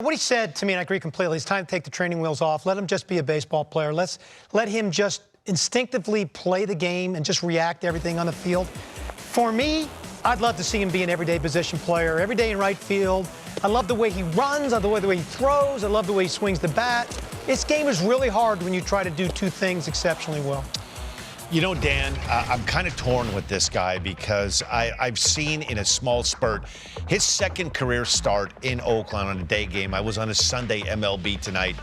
What he said to me, and I agree completely, it's time to take the training wheels off. Let him just be a baseball player. Let him just instinctively play the game and just react to everything on the field. For me, I'd love to see him be an everyday position player, every day in right field. I love the way he runs, I love the way he throws, I love the way he swings the bat. This game is really hard when you try to do two things exceptionally well. You know, Dan, I'm kind of torn with this guy because I've seen in a small spurt his second career start in Oakland on a day game. I was on a Sunday MLB Tonight,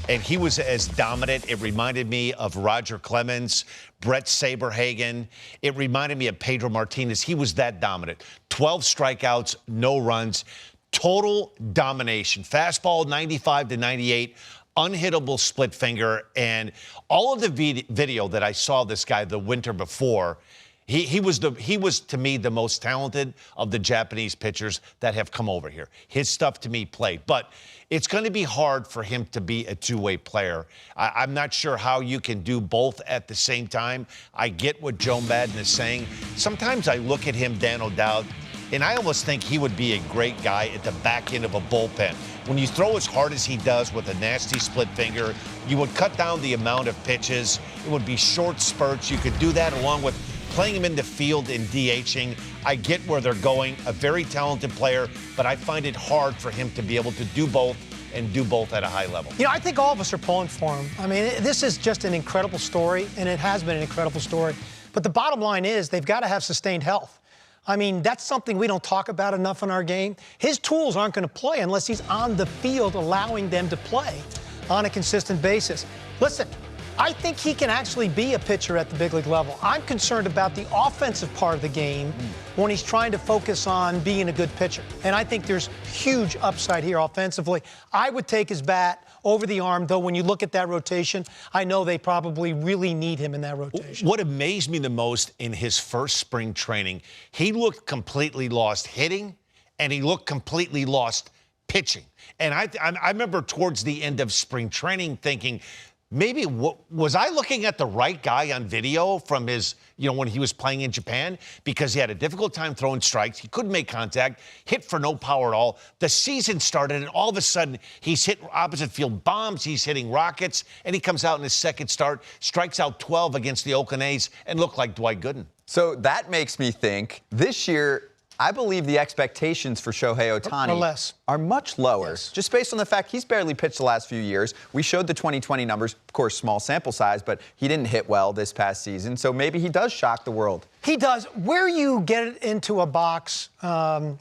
and he was as dominant. It reminded me of Roger Clemens, Brett Saberhagen. It reminded me of Pedro Martinez. He was that dominant. 12 strikeouts, no runs, total domination. Fastball 95 to 98. Unhittable split finger, and all of the video that I saw this guy the winter before, he was to me the most talented of the Japanese pitchers that have come over here. His stuff to me played, but it's going to be hard for him to be a two-way player. I'm not sure how you can do both at the same time. I get what Joe Madden is saying. Sometimes I look at him, Dan O'Dowd, and I almost think he would be a great guy at the back end of a bullpen. When you throw as hard as he does with a nasty split finger, you would cut down the amount of pitches. It would be short spurts. You could do that along with playing him in the field and DHing. I get where they're going. A very talented player, but I find it hard for him to be able to do both and do both at a high level. You know, I think all of us are pulling for him. I mean, this is just an incredible story, and it has been an incredible story. But the bottom line is they've got to have sustained health. I mean, that's something we don't talk about enough in our game. His tools aren't going to play unless he's on the field allowing them to play on a consistent basis. Listen, I think he can actually be a pitcher at the big league level. I'm concerned about the offensive part of the game when he's trying to focus on being a good pitcher. And I think there's huge upside here offensively. I would take his bat over the arm, though when you look at that rotation, I know they probably really need him in that rotation. What amazed me the most in his first spring training, he looked completely lost hitting, and he looked completely lost pitching. And I remember towards the end of spring training thinking, maybe was I looking at the right guy on video from his, when he was playing in Japan? Because he had a difficult time throwing strikes. He couldn't make contact, hit for no power at all. The season started, and all of a sudden, he's hit opposite field bombs. He's hitting rockets, and he comes out in his second start, strikes out 12 against the Oakland A's, and looked like Dwight Gooden. So that makes me think this year, I believe the expectations for Shohei Ohtani are much lower, just based on the fact he's barely pitched the last few years. We showed the 2020 numbers, of course, small sample size, but he didn't hit well this past season, so maybe he does shock the world. He does. Where you get it into a box, and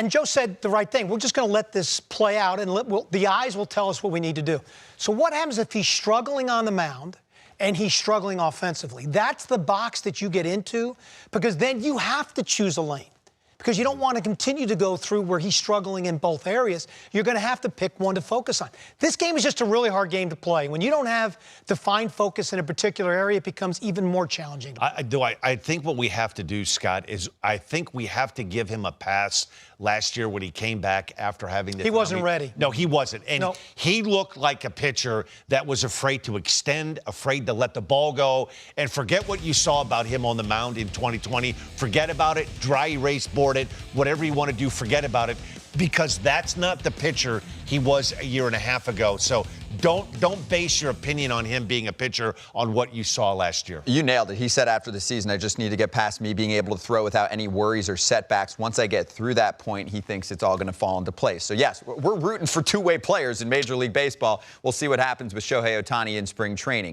Joe said the right thing. We're just going to let this play out, and the eyes will tell us what we need to do. So what happens if he's struggling on the mound and he's struggling offensively? That's the box that you get into, because then you have to choose a lane, because you don't want to continue to go through where he's struggling in both areas. You're going to have to pick one to focus on. This game is just a really hard game to play. When you don't have defined focus in a particular area, it becomes even more challenging. I think what we have to do, Scott, is I think we have to give him a pass last year when he came back after having the He wasn't ready. No, he wasn't. And he looked like a pitcher that was afraid to extend, afraid to let the ball go. And forget what you saw about him on the mound in 2020. Forget about it. Dry erase board it. Whatever you want to do, forget about it. Because that's not the pitcher he was a year and a half ago. So don't base your opinion on him being a pitcher on what you saw last year. You nailed it. He said after the season, I just need to get past me being able to throw without any worries or setbacks. Once I get through that point, he thinks it's all going to fall into place. So, yes, we're rooting for two-way players in Major League Baseball. We'll see what happens with Shohei Ohtani in spring training.